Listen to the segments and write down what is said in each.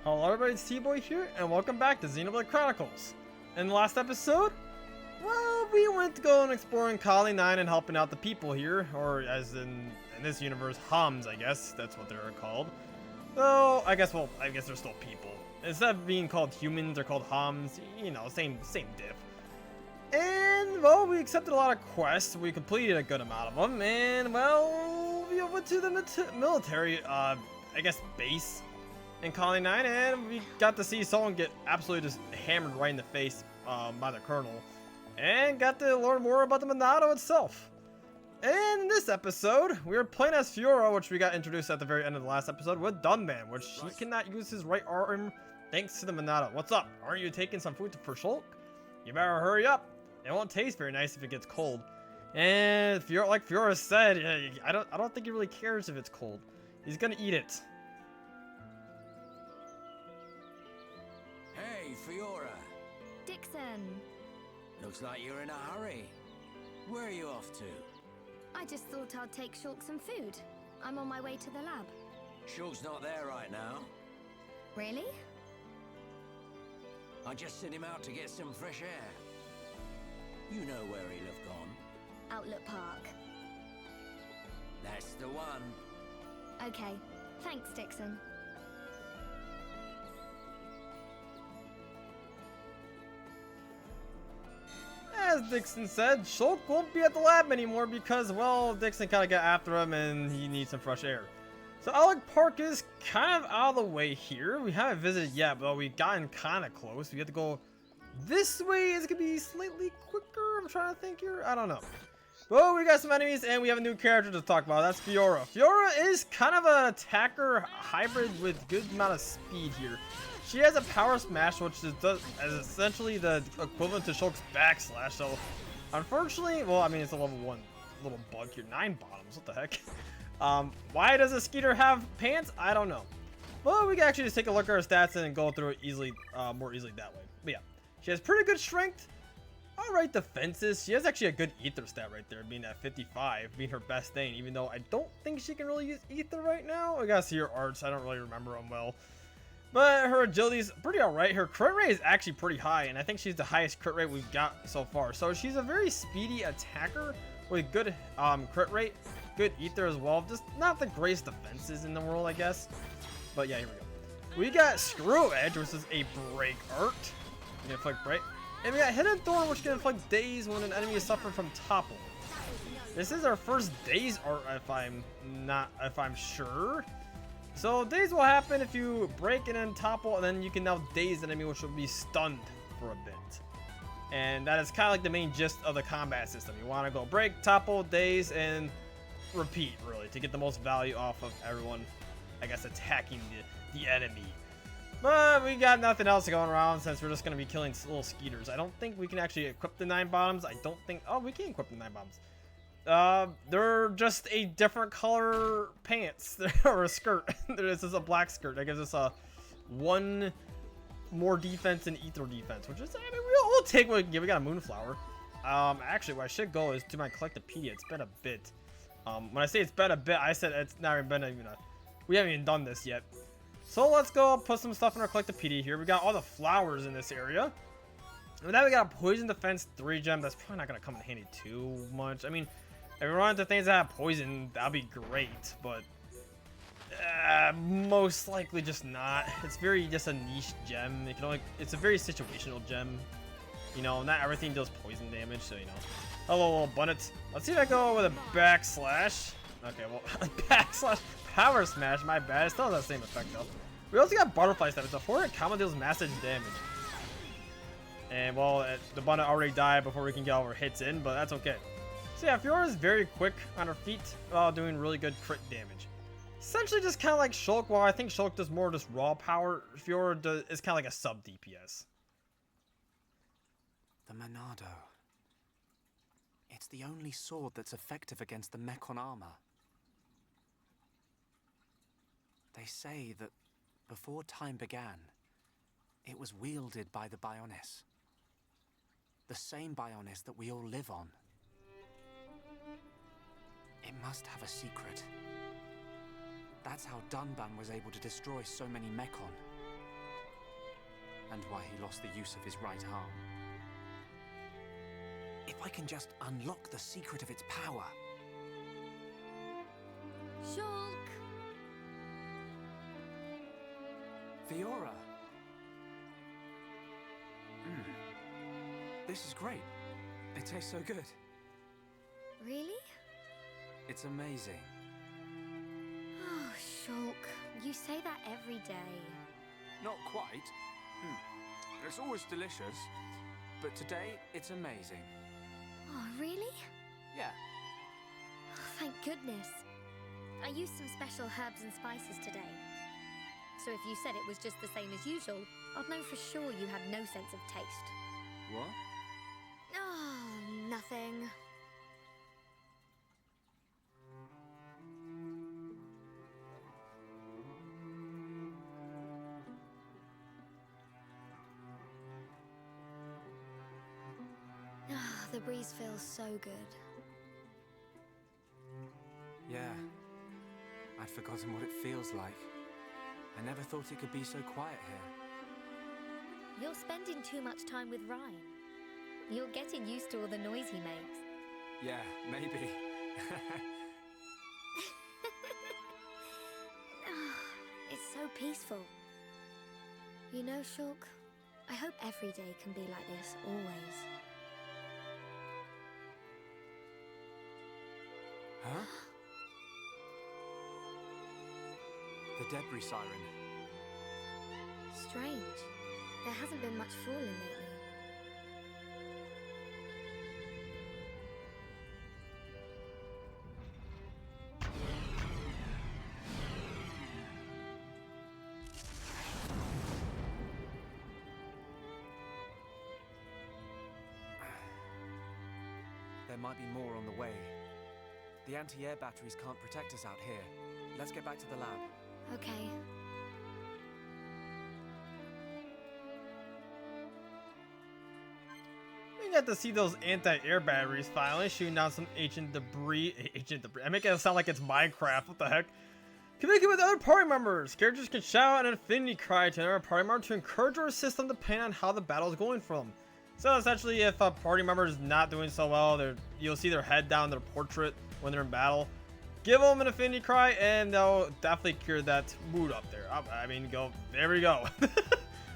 Hello everybody, it's T.Boy here, and welcome back to Xenoblade Chronicles. In the last episode, well, we went going exploring Colony 9 and helping out the people here, or as in this universe, Hums, I guess, that's what they're called. So, I guess they're still people. Instead of being called humans, they're called Hums, you know, same diff. And, well, we accepted a lot of quests, we completed a good amount of them, and, well, we went to the military, I guess, base in Colony 9, and we got to see someone get absolutely just hammered right in the face by the Colonel, and got to learn more about the Monado itself. In this episode, we were playing as Fiora, which we got introduced at the very end of the last episode, with Dunman, which he cannot use his right arm thanks to the Monado. What's up? Aren't you taking some food for Shulk? You better hurry up. It won't taste very nice if it gets cold. And Fiora, like Fiora said, I don't think he really cares if it's cold. He's gonna eat it. Hey, Fiora. Dixon, Looks like you're in a hurry. Where are you off to? I just thought I'd take Shulk some food. I'm on my way to the lab. Shulk's not there right now. Really? I just sent him out to get some fresh air. You know where he'll have gone. Outlook Park. That's the one. Okay, thanks, Dixon. As Dixon said, Shulk won't be at the lab anymore because, well, Dixon kind of got after him and he needs some fresh air. So Outlook Park is kind of out of the way here. We haven't visited yet, but we've gotten kind of close. We have to go this way. Is it going to be slightly quicker? I'm trying to think here. I don't know. Well, we got some enemies and we have a new character to talk about. That's Fiora. Fiora is kind of an attacker hybrid with good amount of speed here. She has a power smash, which is essentially the equivalent to Shulk's backslash. So, unfortunately, well, I mean, it's a level 1 little bug here. 9 bottoms, what the heck? Why does a Skeeter have pants? I don't know. Well, we can actually just take a look at her stats and go through it easily, more easily that way. But yeah, she has pretty good strength. Alright defenses. She has actually a good ether stat right there, being at 55, being her best thing, even though I don't think she can really use ether right now. I gotta see her arts, I don't really remember them well. But her agility is pretty alright. Her crit rate is actually pretty high, and I think she's the highest crit rate we've got so far. So she's a very speedy attacker with good crit rate, good ether as well. Just not the greatest defenses in the world, I guess. But yeah, here we go. We got Screw Edge, which is a break art. You can inflict break. And we got Hidden Thorn, which can inflict daze when an enemy is suffering from topple. This is our first daze art, if I'm sure. So daze will happen if you break and then topple, and then you can now daze the enemy, which will be stunned for a bit. And that is kind of like the main gist of the combat system. You want to go break, topple, daze, and repeat, really, to get the most value off of everyone, I guess, attacking the enemy. But we got nothing else going around since we're just going to be killing little Skeeters. I don't think we can actually equip the 9 bottoms. I don't think... Oh, we can equip the 9 bottoms. They're just a different color pants or a skirt. This is a black skirt that gives us a 1 more defense and ether defense, which is, I mean, we'll take what we can get. We got a Moonflower. Actually, where I should go is to my Collectopedia. It's been a bit. When I say it's been a bit, I said it's not even been even a. We haven't even done this yet. So let's go put some stuff in our Collectopedia here. We got all the flowers in this area. And now we got a Poison Defense 3 gem. That's probably not going to come in handy too much. I mean, if we run into things that have poison, that'd be great, but most likely just not. It's very just a niche gem. It's a very situational gem. You know, not everything does poison damage, so you know. Hello, little bunnets. Let's see if I go with a backslash. Okay, well, backslash power smash. My bad. It still has that same effect though. We also got butterfly step. It's a 4-hit combo, deals massive damage. And well, the bunnet already died before we can get all our hits in, but that's okay. So yeah, Fiora is very quick on her feet while doing really good crit damage. Essentially just kind of like Shulk. While I think Shulk does more just raw power, Fiora is kind of like a sub DPS. The Monado. It's the only sword that's effective against the Mechon armor. They say that before time began, it was wielded by the Bionis. The same Bionis that we all live on. It must have a secret. That's how Dunban was able to destroy so many Mechon. and why he lost the use of his right arm. If I can just unlock the secret of its power. Shulk! Fiora! This is great. It tastes so good. Really? It's amazing. Oh, Shulk, you say that every day. Not quite. It's always delicious, but today it's amazing. Oh, really? Yeah. Oh, thank goodness. I used some special herbs and spices today. So if you said it was just the same as usual, I'd know for sure you had no sense of taste. What? Oh, nothing. Ah, the breeze feels so good. Yeah. I'd forgotten what it feels like. I never thought it could be so quiet here. You're spending too much time with Ryan. You're getting used to all the noise he makes. Yeah, maybe. It's so peaceful. You know, Shulk, I hope every day can be like this, always. Huh? The debris siren. Strange. There hasn't been much falling lately. There might be more on the way. The anti-air batteries can't protect us out here. Let's get back to the lab. Okay. We got to see those anti-air batteries finally shooting down some ancient debris. I make it sound like it's Minecraft. What the heck? Communicate with other party members. Characters can shout an infinity cry to another party member to encourage or assist them depending on how the battle is going for them. So essentially, if a party member is not doing so well, you'll see their head down their portrait when they're in battle. Give them an infinity cry, and they'll definitely cure that mood up there. I mean, there we go.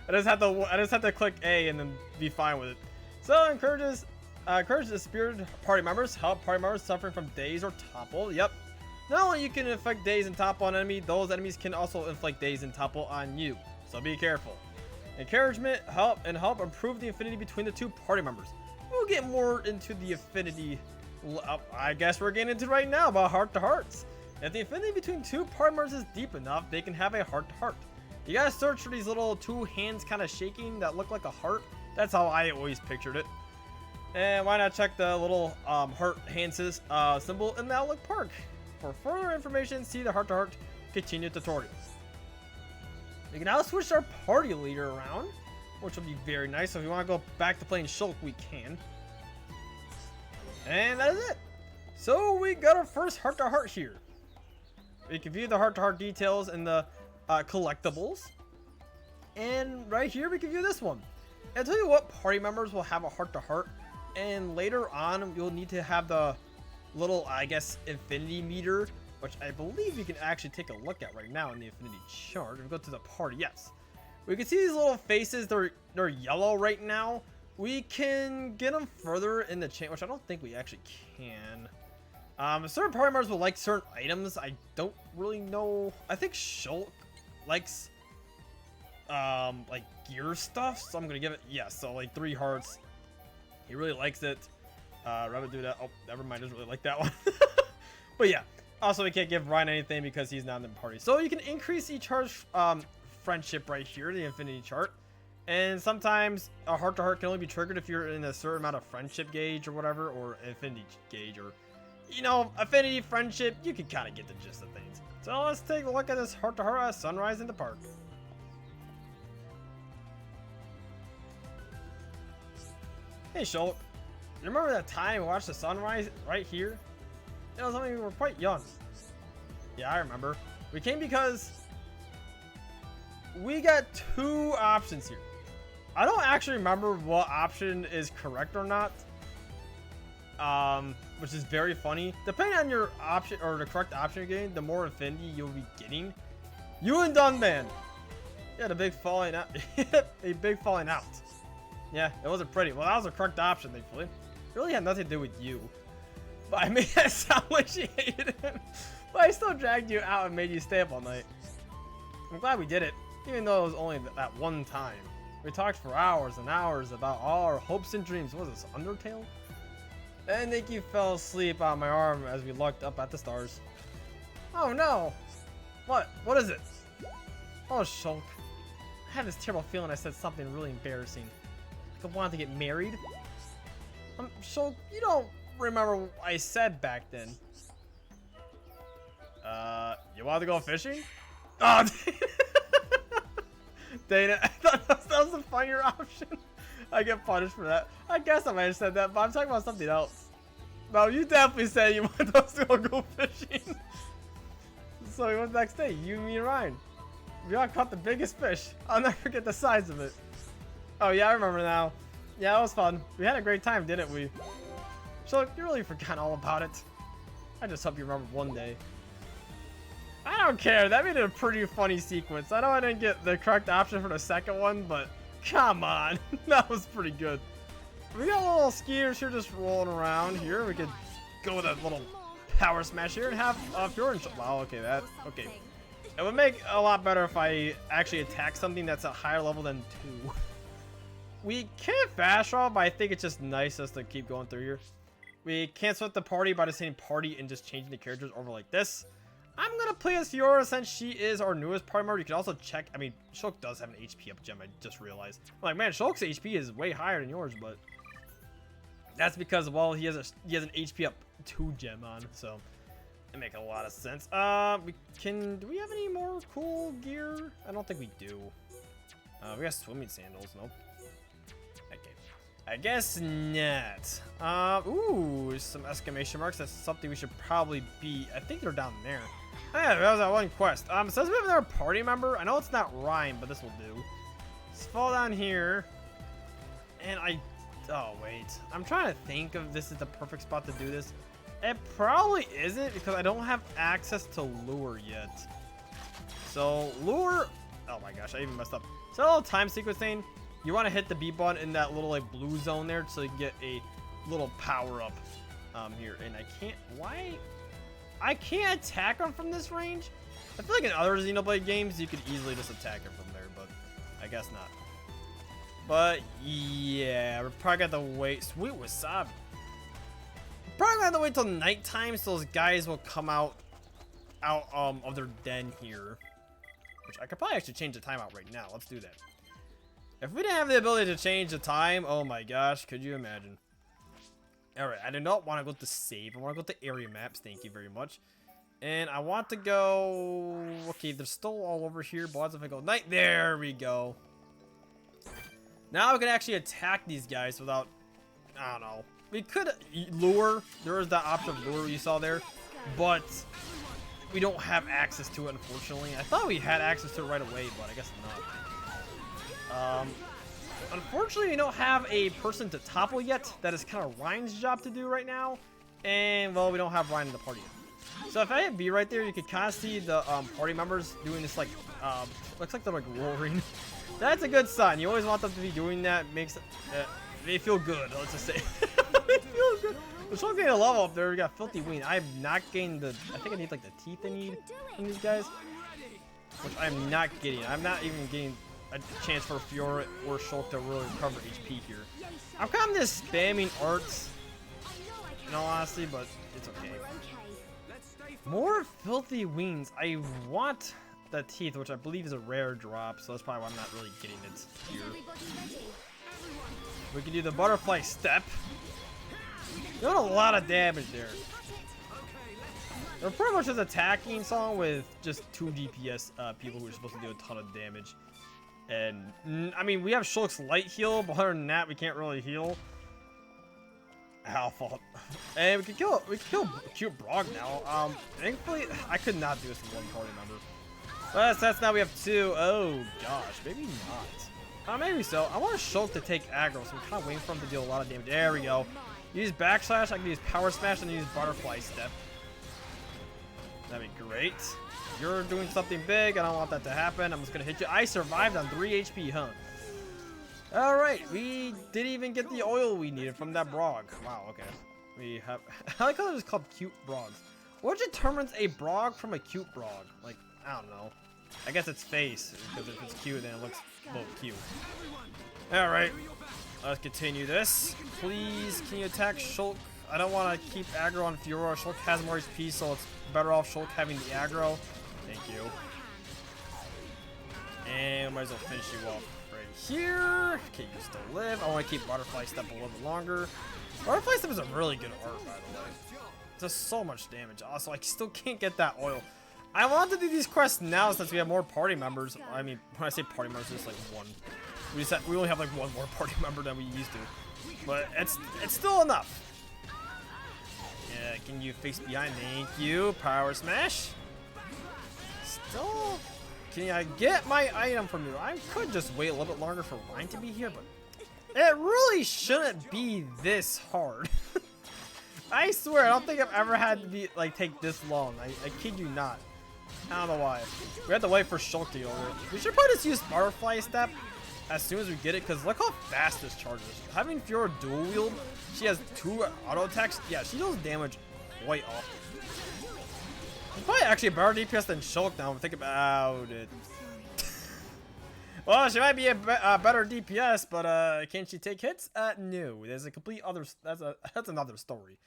I just have to click A and then be fine with it. So encourage the spirited party members. Help party members suffering from daze or topple. Yep. Not only you can inflict daze and topple on an enemy, those enemies can also inflict daze and topple on you. So be careful. Encouragement, help improve the affinity between the two party members. We'll get more into the affinity. I guess we're getting into it right now about heart-to-hearts. If the affinity between two party members is deep enough, they can have a heart-to-heart. You gotta search for these little two hands kind of shaking that look like a heart. That's how I always pictured it. And why not check the little heart hands symbol in the Outlook Park. For further information, see the heart-to-heart continued tutorials. We can now switch our party leader around, which will be very nice. So if you want to go back to playing Shulk, we can. And that is it. So we got our first heart-to-heart here. We can view the heart-to-heart details in the collectibles. And right here, we can view this one. I'll tell you what party members will have a heart-to-heart. And later on, you'll need to have the little, I guess, infinity meter, which I believe you can actually take a look at right now in the infinity chart. If we go to the party, yes. We can see these little faces, they're yellow right now. We can get them further in the chain, which I don't think we actually can. Certain party members will like certain items. I don't really know. I think Shulk likes like gear stuff, so I'm gonna give it yes. So like 3 hearts. He really likes it. Rabbit do that. Oh, never mind. Doesn't really like that one. But yeah. Also, we can't give Ryan anything because he's not in the party. So you can increase each heart's friendship right here, the infinity chart. And sometimes a heart-to-heart can only be triggered if you're in a certain amount of friendship gauge or whatever, or infinity gauge, or, you know, affinity, friendship. You can kind of get the gist of things. So let's take a look at this heart-to-heart at sunrise in the park. Hey, Shulk. You remember that time we watched the sunrise right here? It was when we were quite young. Yeah, I remember. We came because we got 2 options here. I don't actually remember what option is correct or not. Which is very funny. Depending on your option or the correct option you're getting, the more infinity you'll be getting. You and Dunban. Yeah, the big falling out. A big falling out. Yeah, it wasn't pretty. Well, that was the correct option, thankfully. It really had nothing to do with you. But I made it sound like she hated him. But I still dragged you out and made you stay up all night. I'm glad we did it, even though it was only that one time. We talked for hours and hours about all our hopes and dreams. What was this, Undertale? And Nikki fell asleep on my arm as we looked up at the stars. Oh no! What? What is it? Oh, Shulk. I had this terrible feeling I said something really embarrassing. Like I wanted to get married. Shulk, you don't remember what I said back then. You want to go fishing? Oh, Dana, I thought that was a funnier option. I get punished for that. I guess I might have said that, but I'm talking about something else. No, you definitely said you want us to go fishing. So we went the next day, you, me, and Ryan. We all caught the biggest fish. I'll never forget the size of it. Oh yeah, I remember now. Yeah, it was fun. We had a great time, didn't we? So you really forgot all about it. I just hope you remember one day. I don't care. That made it a pretty funny sequence. I know I didn't get the correct option for the second one, but come on. That was pretty good. We got little skiers here just rolling around here. We could go with a little power smash here and have Fiora and wow, okay, that, okay. It would make a lot better if I actually attack something that's a higher level than 2. We can't fast travel, but I think it's just nice just to keep going through here. We can't split the party by just saying party and just changing the characters over like this. I'm gonna play as Fiora since she is our newest party member. You can also check, I mean, Shulk does have an HP up gem, I just realized. I'm like, man, Shulk's HP is way higher than yours, but that's because, well, he has an HP up 2 gem on, so it makes a lot of sense. Do we have any more cool gear? I don't think we do. We got swimming sandals, nope. Okay, I guess not. Ooh, some exclamation marks. That's something we should probably be. I think they're down there. Oh, yeah, that was that one quest. It says we have another party member. I know it's not Ryan, but this will do. Let's fall down here. And oh wait, I'm trying to think if this is the perfect spot to do this. It probably isn't because I don't have access to lure yet. So lure, oh my gosh, I even messed up. So a little time sequence thing. You want to hit the B button in that little like blue zone there so you can get a little power up here. And I can't attack him from this range. I feel like in other Xenoblade games you could easily just attack him from there, but I guess not. But yeah, we're probably gonna have to wait. Sweet wasabi. Probably gonna have to wait till nighttime so those guys will come out of their den here. Which I could probably actually change the time out right now. Let's do that. If we didn't have the ability to change the time, oh my gosh, could you imagine? Alright, I do not want to go to save. I want to go to area maps. Thank you very much. And I want to go... Okay, they're still all over here. But if I go night, there we go. Now we can actually attack these guys without... I don't know. We could lure. There is that option of lure you saw there. But we don't have access to it, unfortunately. I thought we had access to it right away, but I guess not. Unfortunately, we don't have a person to topple yet. That is kind of Ryan's job to do right now. And, well, we don't have Ryan in the party yet. So if I hit B right there, you can kind of see the party members doing this, like, looks like they're, like, roaring. That's a good sign. You always want them to be doing that. Makes they feel good, let's just say. They feel good. There's something to level up there. We got Filthy Ween. I have not gained the... I think I need, like, the teeth I need from these guys. Which I'm not getting. I'm not even getting... a chance for Fiora or Shulk to really recover HP here. I'm kind of just spamming arts, in all honesty, but it's okay. More Filthy Wings. I want the teeth, which I believe is a rare drop, so that's probably why I'm not really getting it here. We can do the butterfly step. Doing a lot of damage there. They're pretty much just attacking someone with just 2 DPS people who are supposed to do a ton of damage. And I mean, we have Shulk's light heal, but other than that, we can't really heal. Fault. And we can kill cute Brog now. Thankfully, I could not do this with one party member. But that's now we have 2. Oh gosh, maybe not. Maybe so. I want Shulk to take aggro, so I'm kind of waiting for him to deal a lot of damage. There we go. Use backslash, I can use power smash, and use butterfly step. That'd be great. You're doing something big. I don't want that to happen. I'm just gonna hit you. I survived on 3 HP, huh? Alright, we didn't even get the oil we needed from that brog. Wow, okay. We have... I like how it was called cute brogs. What determines a brog from a cute brog? Like, I don't know. I guess it's face, because if it's cute, then it looks a little cute. Alright, let's continue this. Please, can you attack Shulk? I don't want to keep aggro on Fiora. Shulk has more HP, so it's better off Shulk having the aggro. Thank you. And we might as well finish you off right here. Okay, you still live. I want to keep Butterfly Step a little bit longer. Butterfly Step is a really good art, by the way. It does so much damage. Also, I still can't get that oil. I want to do these quests now since we have more party members. I mean, when I say party members, it's like one. We only have like one more party member than we used to. But it's still enough. Yeah, can you face behind? Thank you. Power smash. Still, can I get my item from you? I could just wait a little bit longer for Ryan to be here, but it really shouldn't be this hard. I swear, I don't think I've ever had to be like take this long. I kid you not. I don't know why. We have to wait for Shulk to get over it. We should probably just use Butterfly Step as soon as we get it, because look how fast this charges. Having Fiora dual wield, she has 2 auto attacks. Yeah, she does damage quite often. She's probably actually a better DPS than Shulk now. Think about it. Well, she might be a better DPS, but can she take hits? No. There's a complete other. That's another story.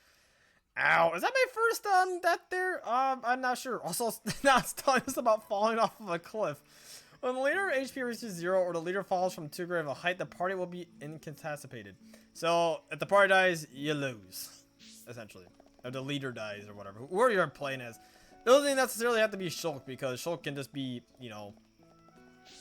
Ow! Is that my first death there? I'm not sure. Also, now it's telling us about falling off of a cliff. When the leader HP reaches 0 or the leader falls from too great of a height, the party will be incapacitated. So, if the party dies, you lose. Essentially. If the leader dies or whatever. Whoever you're playing as. It doesn't necessarily have to be Shulk, because Shulk can just be, you know,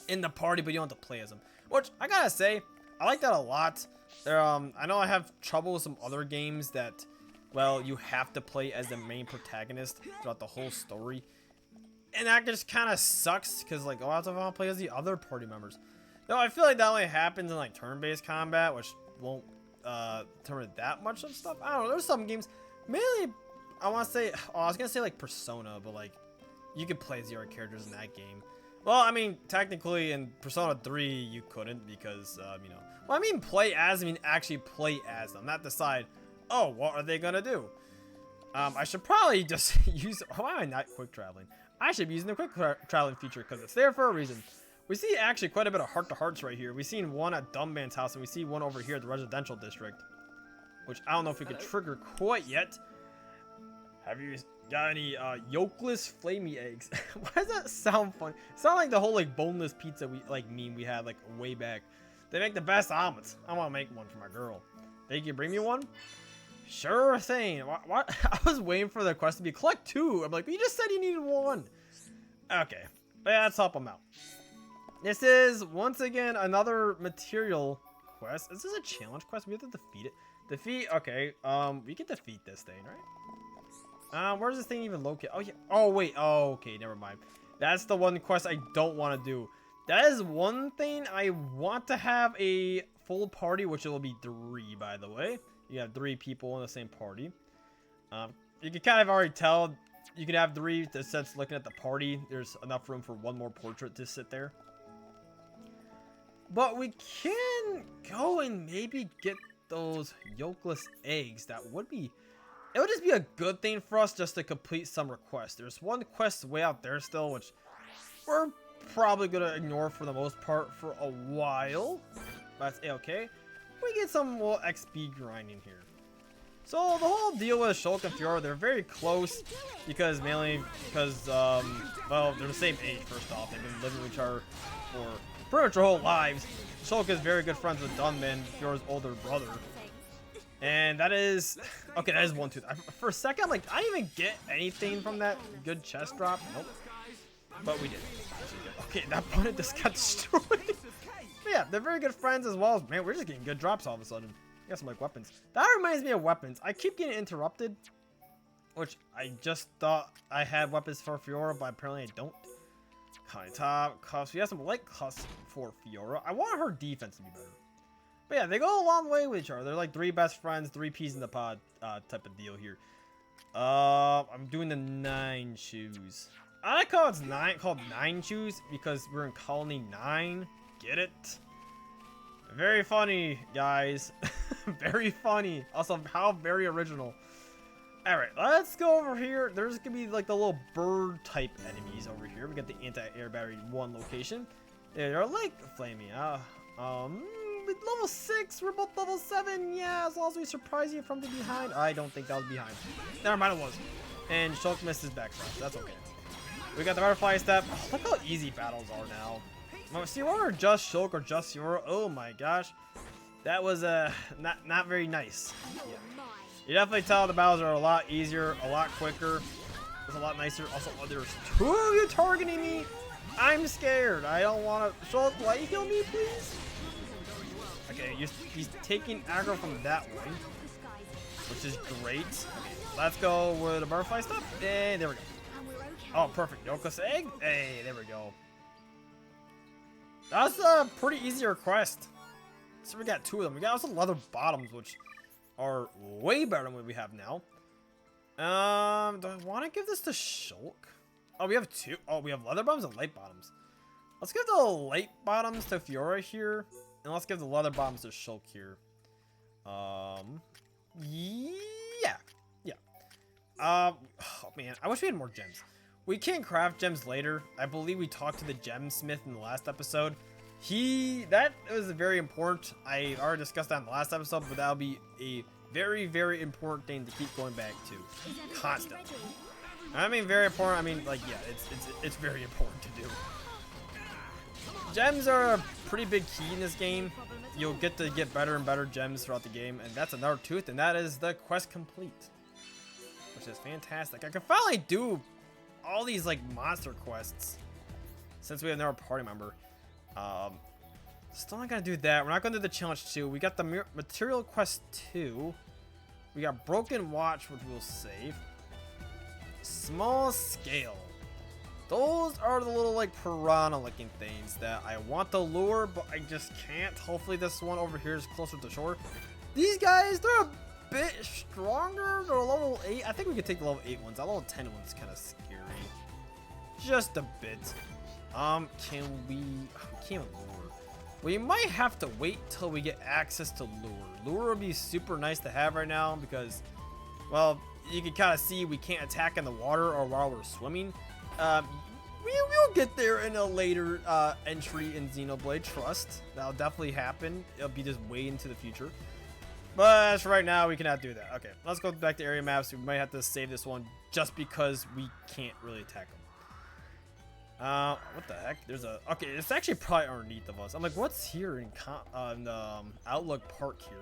in the party, but you don't have to play as him. Which, I gotta say, I like that a lot. I know I have trouble with some other games that, well, you have to play as the main protagonist throughout the whole story. And that just kind of sucks, because, like, oh, I also want to play as the other party members. No, I feel like that only happens in, like, turn-based combat, which won't determine that much of stuff. I don't know, there's some games, mainly, I want to say, oh, I was going to say, like, Persona, but, like, you could play as the other characters in that game. Well, I mean, technically, in Persona 3, you couldn't, because, you know, well, I mean play as, I mean actually play as them, not decide, oh, what are they going to do? I should probably just use, why am I not quick traveling? I should be using the quick traveling feature because it's there for a reason. We see actually quite a bit of heart-to-hearts right here. We've seen one at Dumbman's house, and we see one over here at the residential district, which I don't know if we could trigger quite yet. Have you got any yolkless flamey eggs? Why does that sound fun? It sounds like the whole like boneless pizza meme we had like way back. They make the best omelets. I want to make one for my girl. They can bring me one. Sure thing. What? I was waiting for the quest to be collect 2. I'm like, you just said you needed 1. Okay, but yeah, let's help them out. This is once again another material quest. Is this a challenge quest? We have to defeat it. Defeat. Okay. We can defeat this thing, right? Where's this thing even located? Oh yeah. Oh wait. Oh okay. Never mind. That's the one quest I don't want to do. That is one thing I want to have a full party, which it will be 3, by the way. You have 3 people in the same party. You can kind of already tell. You can have 3 since looking at the party. There's enough room for 1 more portrait to sit there. But we can go and maybe get those yolkless eggs. That would be... It would just be a good thing for us just to complete some requests. There's one quest way out there still, which we're probably going to ignore for the most part for a while. That's okay. We get some more XP grinding here. So the whole deal with Shulk and Fiora, they're very close mainly because, well, they're the same age, first off. They've been living with each other for pretty much their whole lives. Shulk is very good friends with Dunman, Fiora's older brother. And that is, okay, that is 1, 2. For a second, I'm like, I didn't even get anything from that good chest drop. Nope. But we did. Okay, that opponent just got destroyed. But yeah, they're very good friends as well. Man, we're just getting good drops all of a sudden. Got some like weapons. That reminds me of weapons. I keep getting interrupted, which I just thought I had weapons for Fiora, but apparently I don't. High top cuffs. We have some light cuffs for Fiora. I want her defense to be better. But yeah, they go a long way with each other. They're like 3 best friends, 3 peas in the pod type of deal here. I'm doing the 9 shoes. I like how it's called 9 shoes because we're in colony 9. Get it? Very funny, guys. Very funny. Also, how very original. Alright, let's go over here. There's gonna be like the little bird type enemies over here. We got the anti-air battery 1 location. They're like flaming. With level 6, we're both level 7. Yeah, as long as we surprise you from the behind. I don't think that was behind. Never mind, it was. And Shulk missed his backslash. That's okay. We got the butterfly step. Oh, look how easy battles are now. See, or just Shulk or just Fiora. Oh my gosh, that was not very nice. Yeah. You definitely tell the battles are a lot easier, a lot quicker. It's a lot nicer. Also, there's 2 of you targeting me. I'm scared. I don't want to. Shulk, light heal me, please. Okay, he's taking aggro from that way, which is great. Okay, let's go with a butterfly step. And there we go. Oh, perfect. Yoko's egg. Hey, there we go. That's a pretty easy request. So we got 2 of them. We got also leather bottoms, which are way better than what we have now. Do I want to give this to Shulk? Oh, we have 2. Oh, we have leather bottoms and light bottoms. Let's give the light bottoms to Fiora here. And let's give the leather bottoms to Shulk here. Yeah. Oh man, I wish we had more gems. We can craft gems later. I believe we talked to the gemsmith in the last episode. That was very important. I already discussed that in the last episode, but that'll be a very, very important thing to keep going back to. Constantly. I mean, very important. I mean, like, yeah, it's very important to do. Gems are a pretty big key in this game. You'll get to get better and better gems throughout the game, and that's another tooth, and that is the quest complete, which is fantastic. I can finally do all these like monster quests since we have another party member. Still not gonna do that. We're not gonna do the challenge 2. We got the material quest 2. We got broken watch, which we'll save. Small scale. Those are the little like piranha looking things that I want to lure, but I just can't. Hopefully this one over here is closer to shore. These guys, they're a bit stronger. They're level 8. I think we could take the level 8 ones. That level 10 one's kind of scary. Just a bit. Can we can't lure. We might have to wait till we get access to lure. Lure would be super nice to have right now because, well, you can kind of see we can't attack in the water or while we're swimming. We'll get there in a later entry in Xenoblade. Trust. That'll definitely happen. It'll be just way into the future. But as for right now, we cannot do that. Okay, let's go back to area maps. We might have to save this one just because we can't really attack them. What the heck? There's a... Okay, it's actually probably underneath of us. I'm like, what's here in Outlook Park here?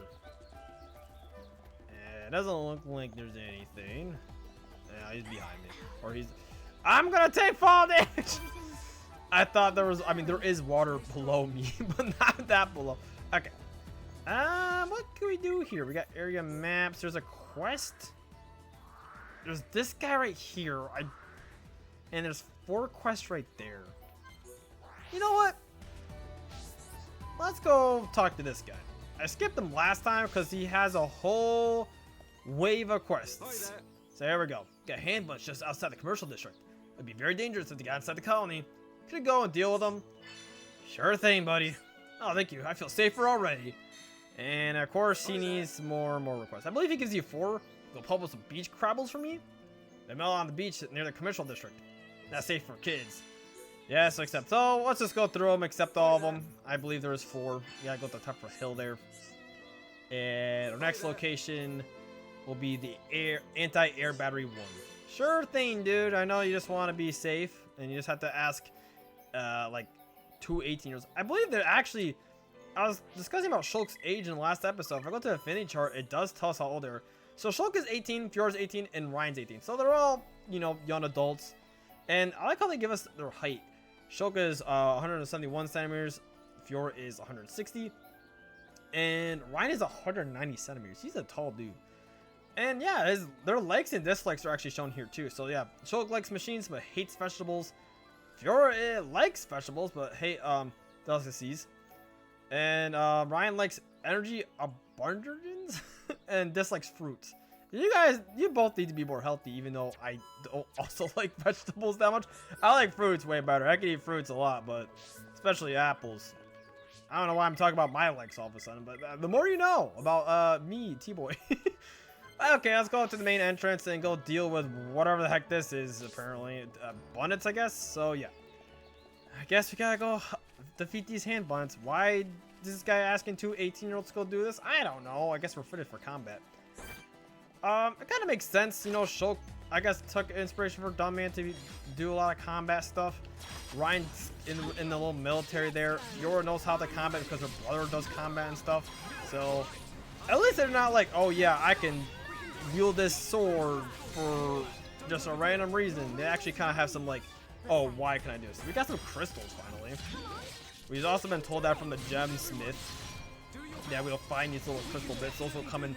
It doesn't look like there's anything. Yeah, he's behind me. Or he's... I'm gonna take fall damage! I thought there was... I mean, there is water below me, but not that below. Okay. What can we do here? We got area maps. There's a quest. There's this guy right here. And there's 4 quests right there. You know what? Let's go talk to this guy. I skipped him last time because he has a whole wave of quests. So here we go. Got hand bunch just outside the commercial district. It'd be very dangerous if the guy inside the colony. Should go and deal with him. Sure thing, buddy. Oh, thank you. I feel safer already. And of course, he needs more requests. I believe he gives you 4. Go publish some beach crabbles for me. They melt on the beach near the commercial district. That's safe for kids. Yes, accept. So let's just go through them, accept all of them. I believe there is 4. You gotta go to the top of a hill there. And our next location will be the anti-air battery 1. Sure thing, dude. I know you just want to be safe, and you just have to ask, like, 2 18-year-olds. I believe that actually, I was discussing about Shulk's age in the last episode. If I go to the affinity chart, it does tell us how old they are. So Shulk is 18, Fiora's 18, and Ryan's 18. So they're all, you know, young adults. And I like how they give us their height. Shulk is 171 centimeters. Fiora is 160. And Ryan is 190 centimeters. He's a tall dude. And yeah, their likes and dislikes are actually shown here too. So yeah, Shulk likes machines but hates vegetables. Fiora likes vegetables, but hey, delicacies. And Ryan likes energy abundance and dislikes fruits. You both need to be more healthy, even though I don't also like vegetables that much. I like fruits way better. I can eat fruits a lot, but especially apples. I don't know why I'm talking about my likes all of a sudden, but the more you know about me, T.Boy. Okay, let's go to the main entrance and go deal with whatever the heck this is, apparently. Abundance, I guess? So, yeah. I guess we gotta go defeat these hand buns. Why is this guy asking two 18-year-olds to go do this? I don't know. I guess we're fitted for combat. It kind of makes sense. You know, Shulk, I guess, took inspiration for Dumbman to do a lot of combat stuff. Ryan's in the little military there. Fiora knows how to combat because her brother does combat and stuff. So, at least they're not like, oh yeah, I can wield this sword for just a random reason. They actually kind of have some like, oh, why can I do this? We got some crystals finally. We've also been told that from the gemsmith. Yeah, we'll find these little crystal bits. Those will come in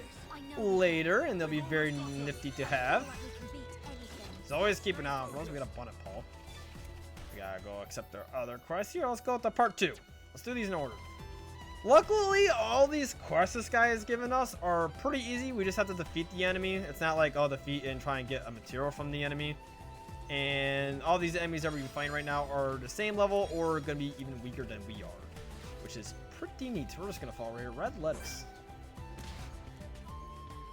later, and they'll be very nifty to have. So always keep an eye on those. We got a bonnet Paul. We gotta go accept their other quests. Here, let's go to part 2. Let's do these in order. Luckily, all these quests this guy has given us are pretty easy. We just have to defeat the enemy. It's not like, oh, defeat and try and get a material from the enemy. And all these enemies that we're fighting right now are the same level or gonna be even weaker than we are, which is pretty neat. We're just gonna fall right here. Red lettuce.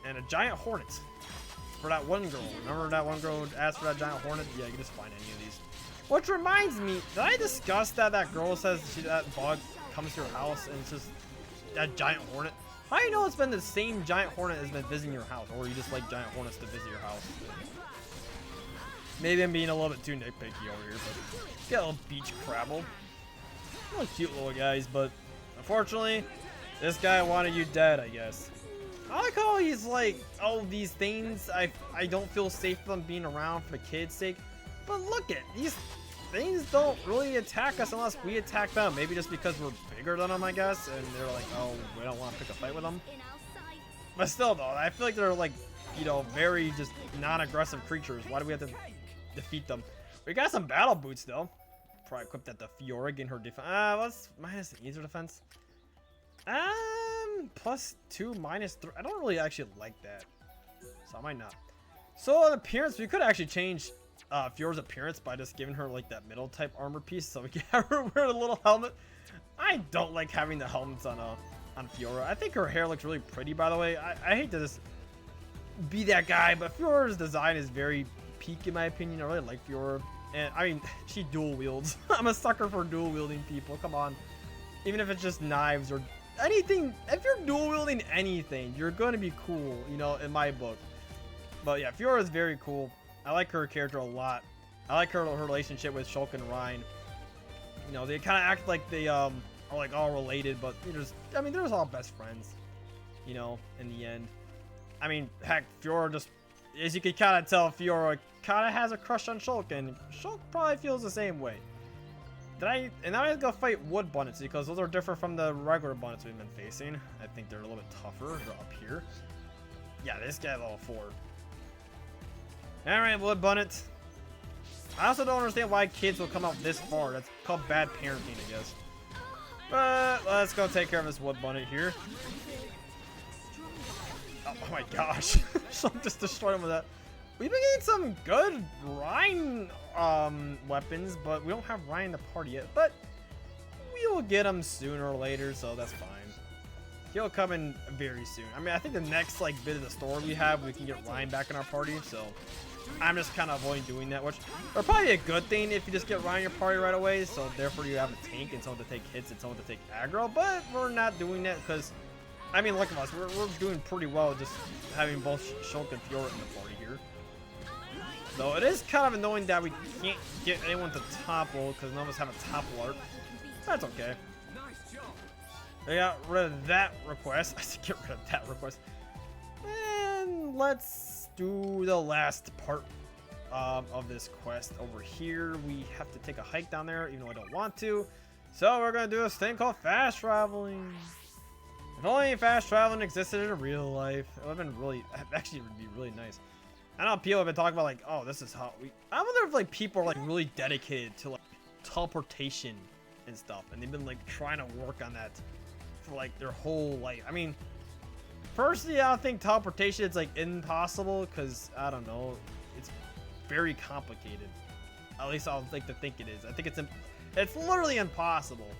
And a giant hornet for that one girl. Remember that one girl asked for that giant hornet? Yeah, you can just find any of these. Which reminds me, did I discuss that girl says that bug comes to your house and it's just that giant hornet? How do you know it's been the same giant hornet that's been visiting your house, or you just like giant hornets to visit your house? Maybe I'm being a little bit too nitpicky over here, but get a little beach crabble. Little cute little guys, but unfortunately, this guy wanted you dead, I guess. I like how he's like, oh, these things, I don't feel safe with them being around for the kids' sake. But look at these things don't really attack us unless we attack them. Maybe just because we're bigger than them, I guess, and they're like, oh, we don't want to pick a fight with them. But still, though, I feel like they're like, you know, very just non-aggressive creatures. Why do we have to defeat them? We got some battle boots, though. Probably equip that to Fiora, getting her defense. Let's minus the easier defense. +2, -3. I don't really actually like that, so I might not. So on appearance, we could actually change Fiora's appearance by just giving her like that middle type armor piece, so we can have her wear a little helmet. I don't like having the helmets on Fiora. I think her hair looks really pretty, by the way. I hate to just be that guy, but Fiora's design is very peak in my opinion. I really like Fiora, and I mean, she dual wields. I'm a sucker for dual wielding people. Come on, even if it's just knives or anything. If you're dual wielding anything, you're going to be cool, you know, in my book. But yeah, Fiora is very cool. I like her character a lot. I like her relationship with Shulk and Ryan. You know, they kind of act like they are like all related, but I mean, they're just all best friends, you know, in the end. I mean, heck, Fiora just, as you can kind of tell, Fiora kind of has a crush on Shulk, and Shulk probably feels the same way. And now I have to go fight wood bunnets because those are different from the regular bunnets we've been facing. I think they're a little bit tougher. They're up here. Yeah, this guy level 4. Alright, wood bunnet. I also don't understand why kids will come out this far. That's called bad parenting, I guess. But let's go take care of this wood bunnet here. Oh my gosh. Someone just destroyed him with that. We've been getting some good Ryan weapons, but we don't have Ryan in the party yet. But we will get him sooner or later, so that's fine. He'll come in very soon. I mean, I think the next like bit of the story we can get Ryan back in our party, so I'm just kind of avoiding doing that, which are probably a good thing if you just get Ryan in your party right away, so therefore you have a tank and someone to take hits and someone to take aggro, but we're not doing that because, I mean, look at us, we're doing pretty well just having both Shulk and Fiora in the party here. So it is kind of annoying that we can't get anyone to topple because none of us have a topple art. That's okay. I got rid of that request. I should get rid of that request. And let's do the last part of this quest over here. We have to take a hike down there, even though I don't want to. So we're going to do this thing called fast traveling. If only fast traveling existed in real life, it would have been really, actually it would be really nice. I know people have been talking about like, oh, this is how I wonder if like people are like really dedicated to like teleportation and stuff, and they've been like trying to work on that for like their whole life. I mean, personally, I don't think teleportation is like impossible, because I don't know, it's very complicated. At least I'll like to think it is. I think it's literally impossible,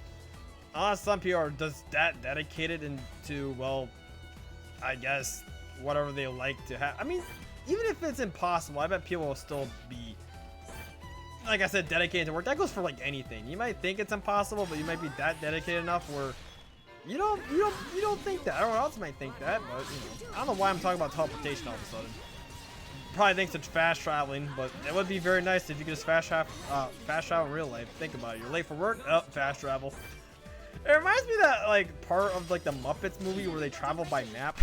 unless some people are just that dedicated into, well, I guess whatever they like to have. I mean, even if it's impossible, I bet people will still be, like I said, dedicated to work. That goes for like anything. You might think it's impossible, but you might be that dedicated enough where you don't think that. Everyone else might think that, but you know, I don't know why I'm talking about teleportation all of a sudden. Probably thanks to fast traveling, but it would be very nice if you could just fast travel in real life. Think about it. You're late for work, fast travel. It reminds me of that like part of like the Muppets movie where they travel by map.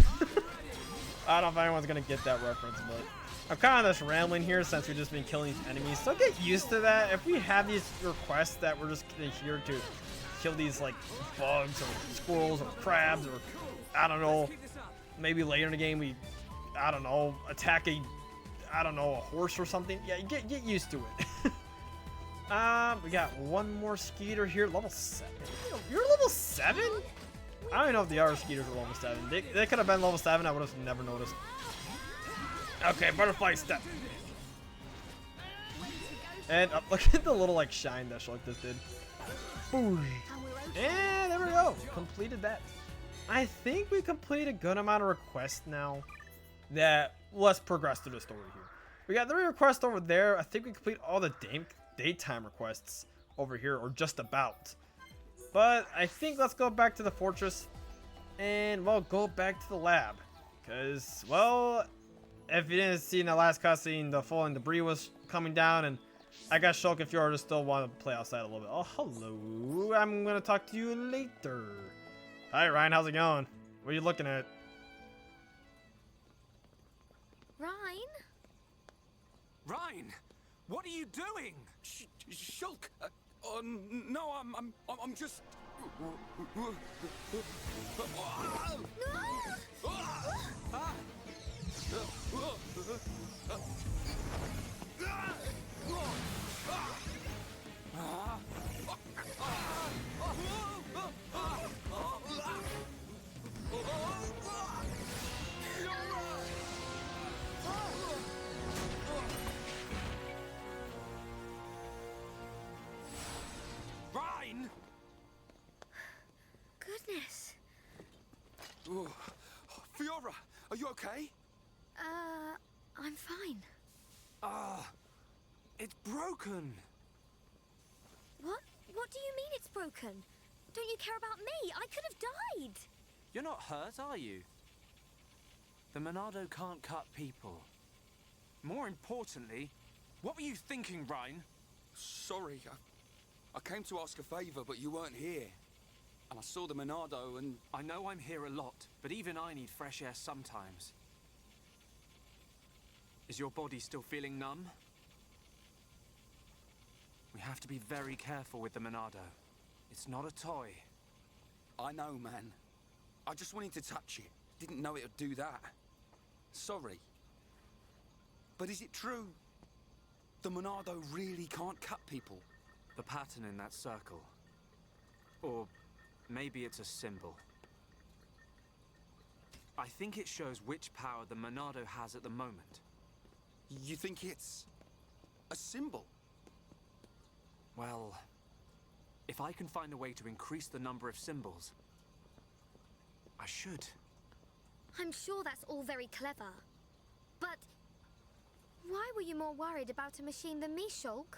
I don't know if anyone's gonna get that reference, but I'm kind of just rambling here since we've just been killing these enemies. So get used to that. If we have these requests that we're just here to kill these like bugs or squirrels or crabs, or I don't know, maybe later in the game we, I don't know, attack a horse or something. Yeah, get used to it. We got one more Skeeter here, level 7. You're level 7? I don't even know if the other Skeeters are level 7. They could have been level 7, I would have never noticed. Okay, butterfly step. And look at the little like shine that Shulk just did. Boom. And there we go. Completed that. I think we completed a good amount of requests now. That let's progress through the story here. We got 3 requests over there. I think we complete all the daytime requests over here, or just about. But I think let's go back to the fortress and, well, go back to the lab. Because, well, if you didn't see in the last cutscene, the falling debris was coming down, and I guess Shulk and Fiora just still want to play outside a little bit. Oh, hello. I'm going to talk to you later. Hi, Ryan. How's it going? What are you looking at? Ryan? Ryan, what are you doing? Shulk. Oh no, I'm just. Ryan! Goodness. Oh, Fiora, are you okay? I'm fine. It's broken. What? What do you mean it's broken? Don't you care about me? I could have died. You're not hurt, are you? The Monado can't cut people. More importantly, what were you thinking, Ryan? Sorry, I came to ask a favor, but you weren't here. And I saw the Monado and... I know I'm here a lot, but even I need fresh air sometimes. Is your body still feeling numb? We have to be very careful with the Monado. It's not a toy. I know, man. I just wanted to touch it. Didn't know it would do that. Sorry. But is it true? The Monado really can't cut people? The pattern in that circle. Or maybe it's a symbol. I think it shows which power the Monado has at the moment. You think it's a symbol? Well, if I can find a way to increase the number of symbols, I should. I'm sure that's all very clever. But why were you more worried about a machine than me, Shulk?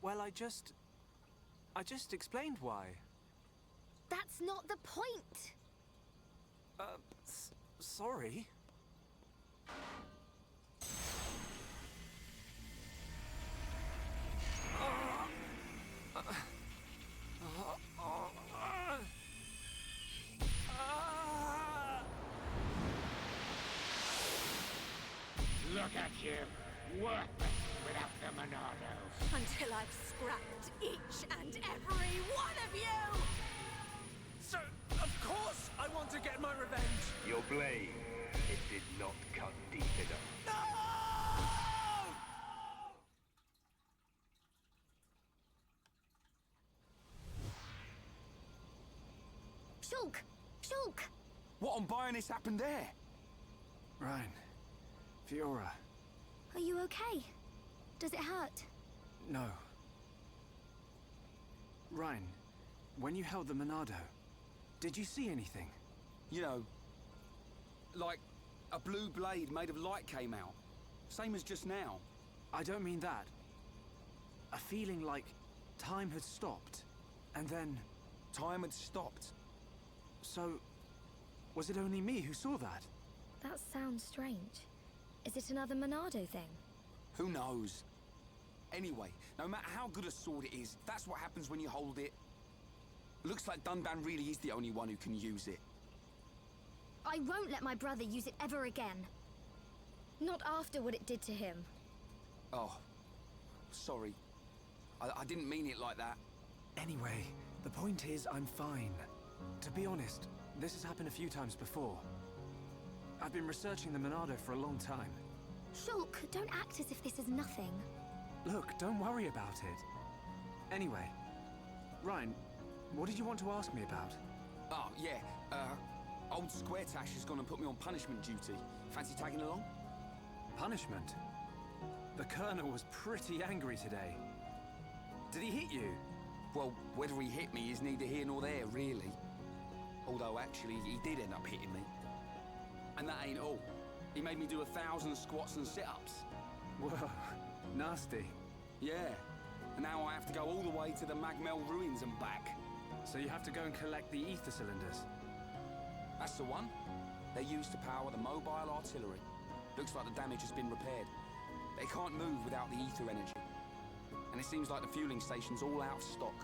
Well, I just explained why. That's not the point. Sorry. Look at you, worthless without the Monado. Until I've scrapped each and every one of you! So, of course I want to get my revenge! Your blade, it did not cut deep enough. No! Shulk! Shulk! What on Bionis happened there? Ryan. Fiora. Are you okay? Does it hurt? No. Ryan, when you held the Monado, did you see anything? You know, like a blue blade made of light came out. Same as just now. I don't mean that. A feeling like time had stopped, and then... Time had stopped. So, was it only me who saw that? That sounds strange. Is it another Monado thing? Who knows? Anyway, no matter how good a sword it is, that's what happens when you hold it. Looks like Dunban really is the only one who can use it. I won't let my brother use it ever again. Not after what it did to him. Oh, sorry. I didn't mean it like that. Anyway, the point is I'm fine. To be honest, this has happened a few times before. I've been researching the Monado for a long time. Shulk, don't act as if this is nothing. Look, don't worry about it. Anyway, Ryan, what did you want to ask me about? Oh, yeah. Old Square Tash has gone and put me on punishment duty. Fancy tagging along? Punishment? The Colonel was pretty angry today. Did he hit you? Well, whether he hit me is neither here nor there, really. Although, actually, he did end up hitting me. And that ain't all. He made me do 1,000 squats and sit-ups. Whoa, nasty. Yeah. And now I have to go all the way to the Magmel ruins and back. So you have to go and collect the ether cylinders? That's the one. They're used to power the mobile artillery. Looks like the damage has been repaired. They can't move without the ether energy. And it seems like the fueling station's all out of stock.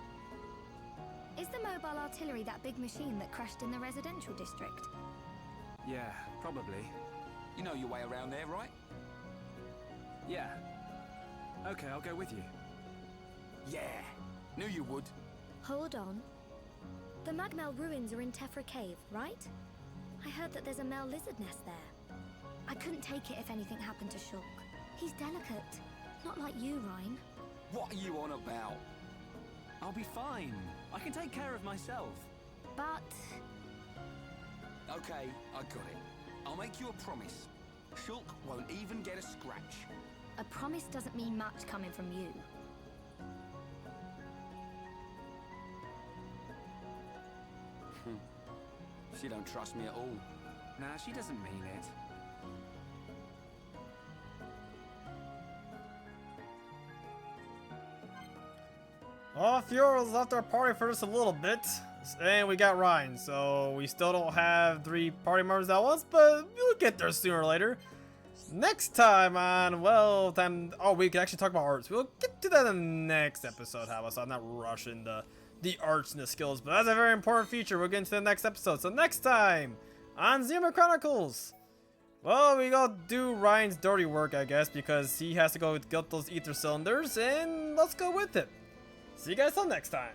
Is the mobile artillery that big machine that crashed in the residential district? Yeah, probably. You know your way around there, right? Yeah. Okay, I'll go with you. Yeah. Knew you would. Hold on. The Magmel ruins are in Tephra Cave, right? I heard that there's a Mel lizard nest there. I couldn't take it if anything happened to Shulk. He's delicate. Not like you, Ryan. What are you on about? I'll be fine. I can take care of myself. But... Okay, I got it. I'll make you a promise. Shulk won't even get a scratch. a promise doesn't mean much coming from you. She don't trust me at all. Nah, she doesn't mean it. Well, Fiora's left our party for just a little bit, and we got Ryan, so we still don't have 3 party members at once, but we'll get there sooner or later. Next time on, well, we can actually talk about arts. We'll get to that in the next episode, how about, so I'm not rushing the arts and the skills, but that's a very important feature. We'll get into the next episode. So next time on Xenoblade Chronicles, well, we go do Ryan's dirty work, I guess, because he has to go get those ether cylinders, and let's go with it. See you guys till next time.